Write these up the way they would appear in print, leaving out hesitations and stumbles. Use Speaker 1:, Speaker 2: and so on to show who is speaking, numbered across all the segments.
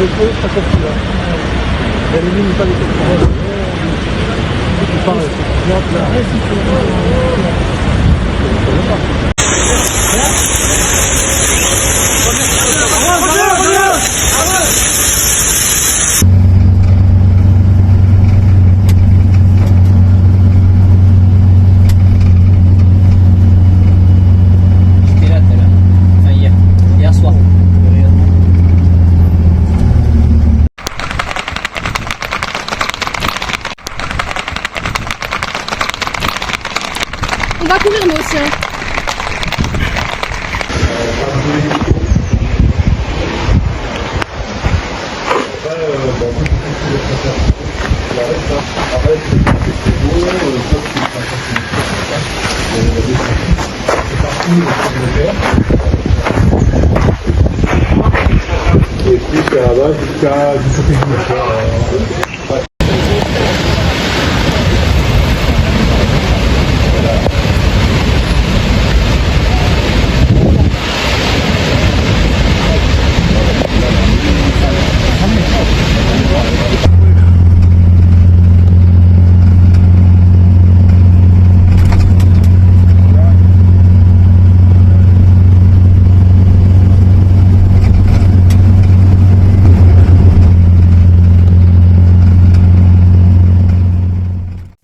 Speaker 1: feu, ça continue. Et les lignes, pas les contrôles. C'est pareil,
Speaker 2: On va courir nous aussi. Hein.
Speaker 1: Et puis là-bas jusqu'à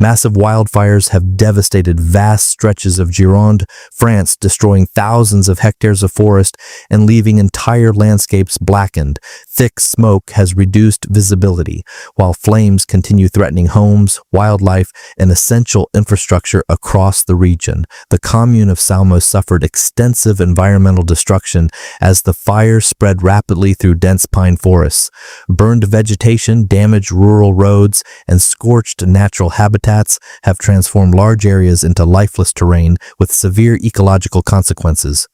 Speaker 3: Massive wildfires have devastated vast stretches of Gironde, France, destroying thousands of hectares of forest and leaving entire landscapes blackened. Thick smoke has reduced visibility, while flames continue threatening homes, wildlife, and essential infrastructure across the region. The commune of Saumos suffered extensive environmental destruction as the fire spread rapidly through dense pine forests. Burned vegetation damaged rural roads, and scorched natural habitats have transformed large areas into lifeless terrain with severe ecological consequences.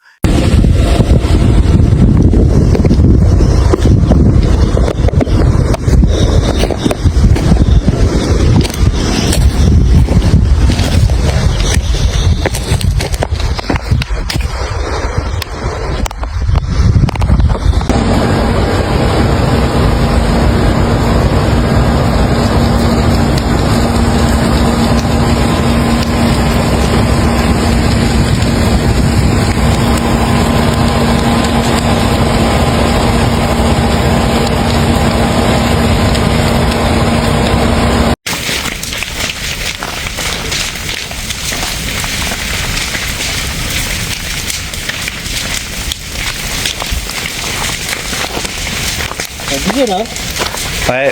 Speaker 4: Là.
Speaker 5: Ouais.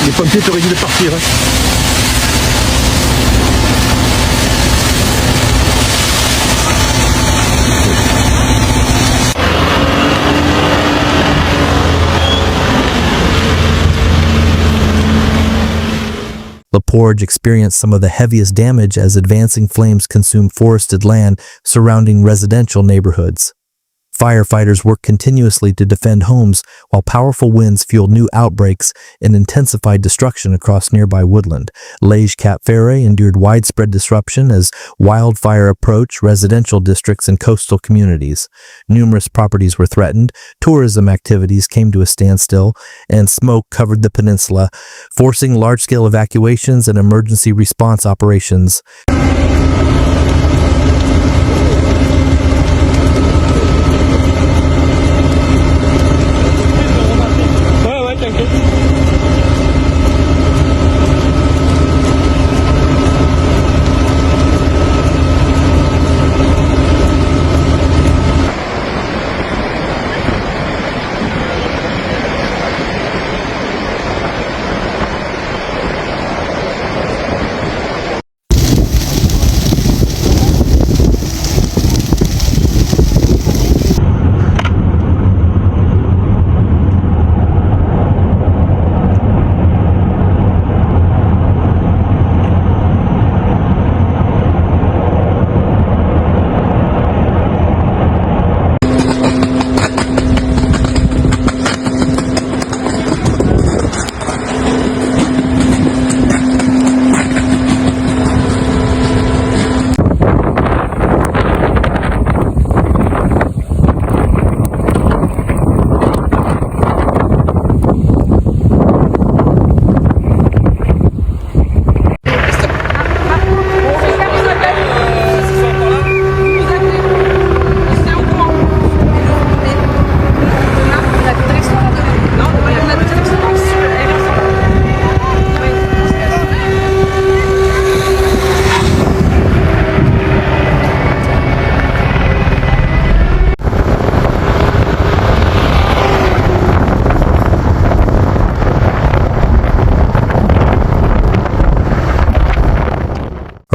Speaker 1: les pompiers t'auraient dit de partir. Hein.
Speaker 3: The Porge experienced some of the heaviest damage as advancing flames consumed forested land surrounding residential neighborhoods. Firefighters worked continuously to defend homes while powerful winds fueled new outbreaks and intensified destruction across nearby woodland. Lège-Cap-Ferret endured widespread disruption as wildfire approached residential districts and coastal communities. Numerous properties were threatened, tourism activities came to a standstill, and smoke covered the peninsula, forcing large-scale evacuations and emergency response operations.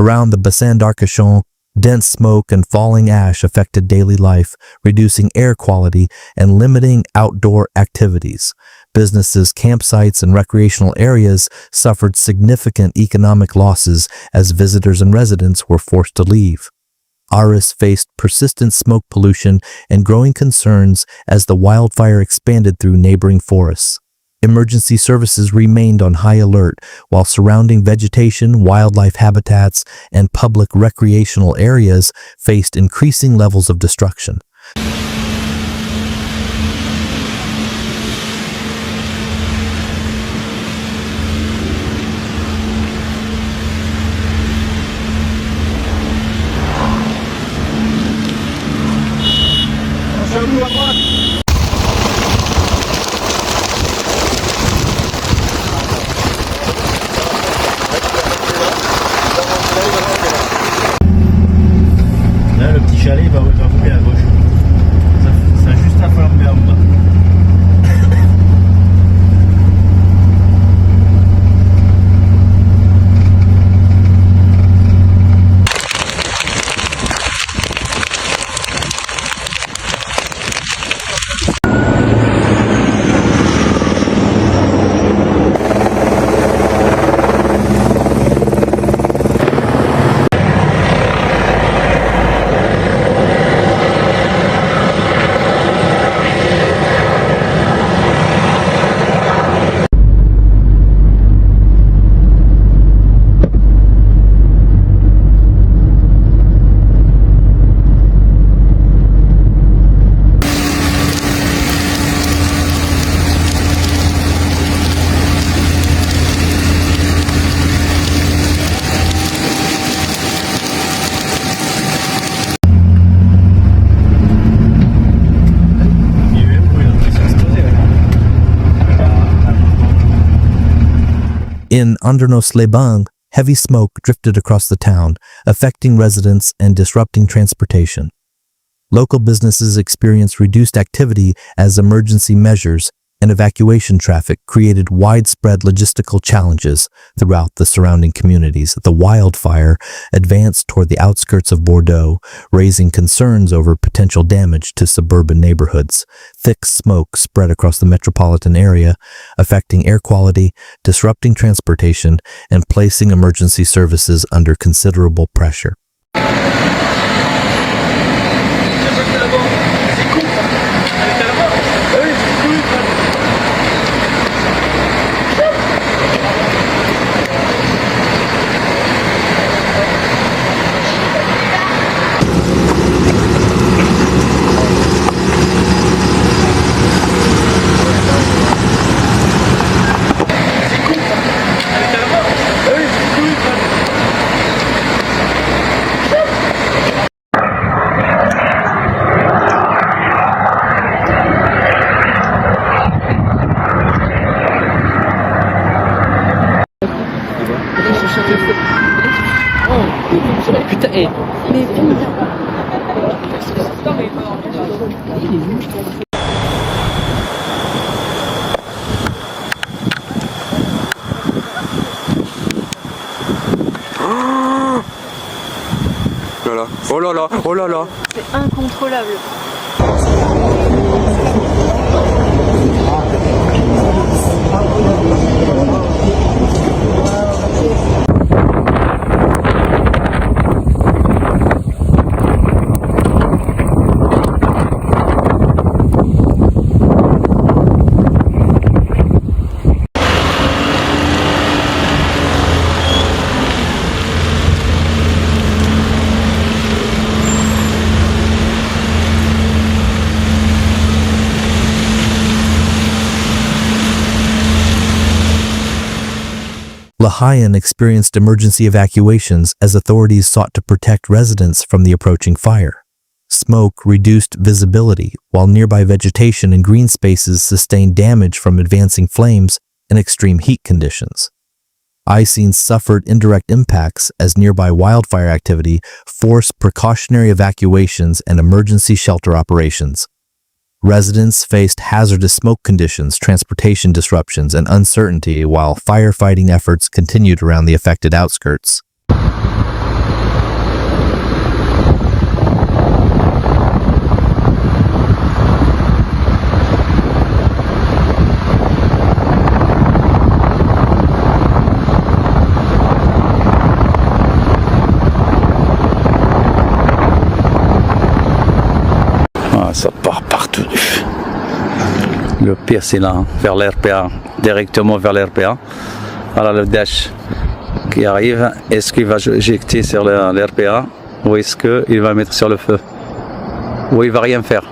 Speaker 3: Around the Basand Arashon, dense smoke and falling ash affected daily life, reducing air quality and limiting outdoor activities. Businesses, campsites, and recreational areas suffered significant economic losses as visitors and residents were forced to leave. Aras faced persistent smoke pollution and growing concerns as the wildfire expanded through neighboring forests. Emergency services remained on high alert, while surrounding vegetation, wildlife habitats, and public recreational areas faced increasing levels of destruction.
Speaker 1: Là, le petit chalet va rouler à gauche. Ça a juste à flamber en bas.
Speaker 3: In Andernos-les-Bains, heavy smoke drifted across the town, affecting residents and disrupting transportation. Local businesses experienced reduced activity as emergency measures and evacuation traffic created widespread logistical challenges throughout the surrounding communities. The wildfire advanced toward the outskirts of Bordeaux, raising concerns over potential damage to suburban neighborhoods. Thick smoke spread across the metropolitan area, affecting air quality, disrupting transportation, and placing emergency services under considerable pressure.
Speaker 2: Putain, hé. Mais
Speaker 4: Oh là là, oh là là.
Speaker 2: c'est incontrôlable.
Speaker 3: Lahayen experienced emergency evacuations as authorities sought to protect residents from the approaching fire. Smoke reduced visibility, while nearby vegetation and green spaces sustained damage from advancing flames and extreme heat conditions. Icene suffered indirect impacts as nearby wildfire activity forced precautionary evacuations and emergency shelter operations. Residents faced hazardous smoke conditions, transportation disruptions, and uncertainty while firefighting efforts continued around the affected outskirts.
Speaker 5: le pire c'est là, vers l'RPA, directement vers l'RPA. Voilà le dash qui arrive. Est-ce qu'il va éjecter sur l'RPA ou est-ce qu'il va mettre sur le feu? Ou il va rien faire?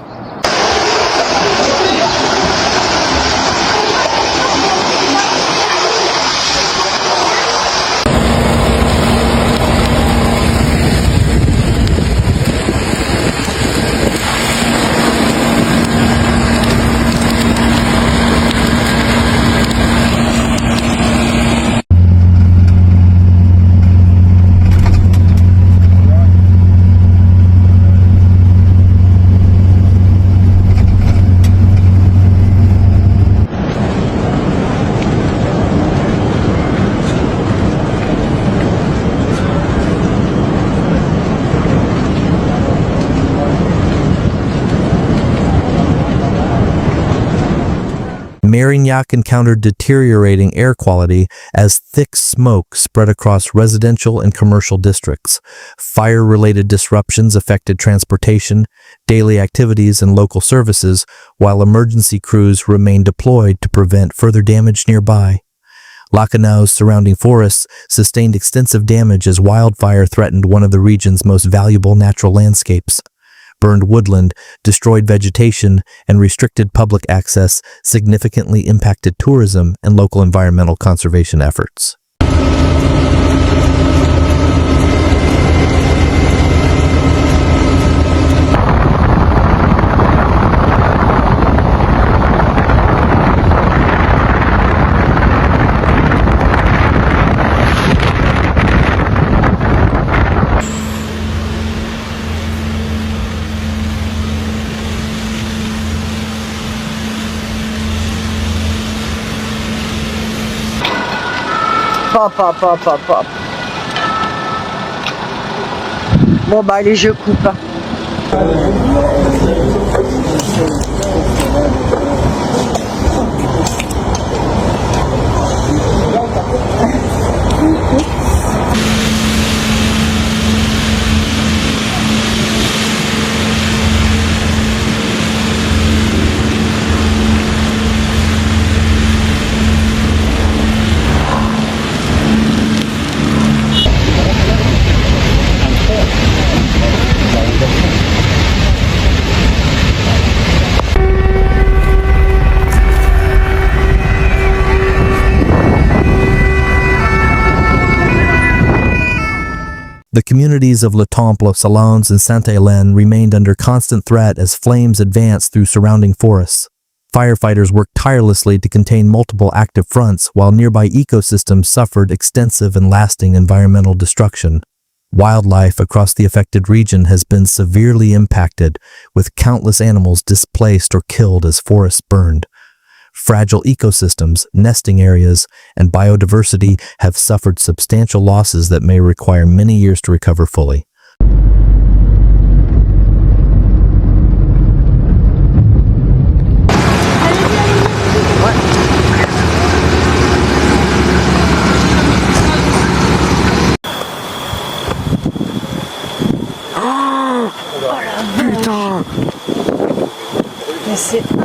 Speaker 3: Marinyak encountered deteriorating air quality as thick smoke spread across residential and commercial districts. Fire-related disruptions affected transportation, daily activities, and local services, while emergency crews remained deployed to prevent further damage nearby. Lacanau's surrounding forests sustained extensive damage as wildfire threatened one of the region's most valuable natural landscapes. Burned woodland, destroyed vegetation, and restricted public access significantly impacted tourism and local environmental conservation efforts.
Speaker 6: Hop, hop, hop, hop, hop. Bon bah allez, je coupe.
Speaker 3: The communities of Le Temple, Salons, and Sainte-Hélène remained under constant threat as flames advanced through surrounding forests. Firefighters worked tirelessly to contain multiple active fronts, while nearby ecosystems suffered extensive and lasting environmental destruction. Wildlife across the affected region has been severely impacted, with countless animals displaced or killed as forests burned. Fragile ecosystems, nesting areas, and biodiversity have suffered substantial losses that may require many years to recover fully.
Speaker 2: Mais c'est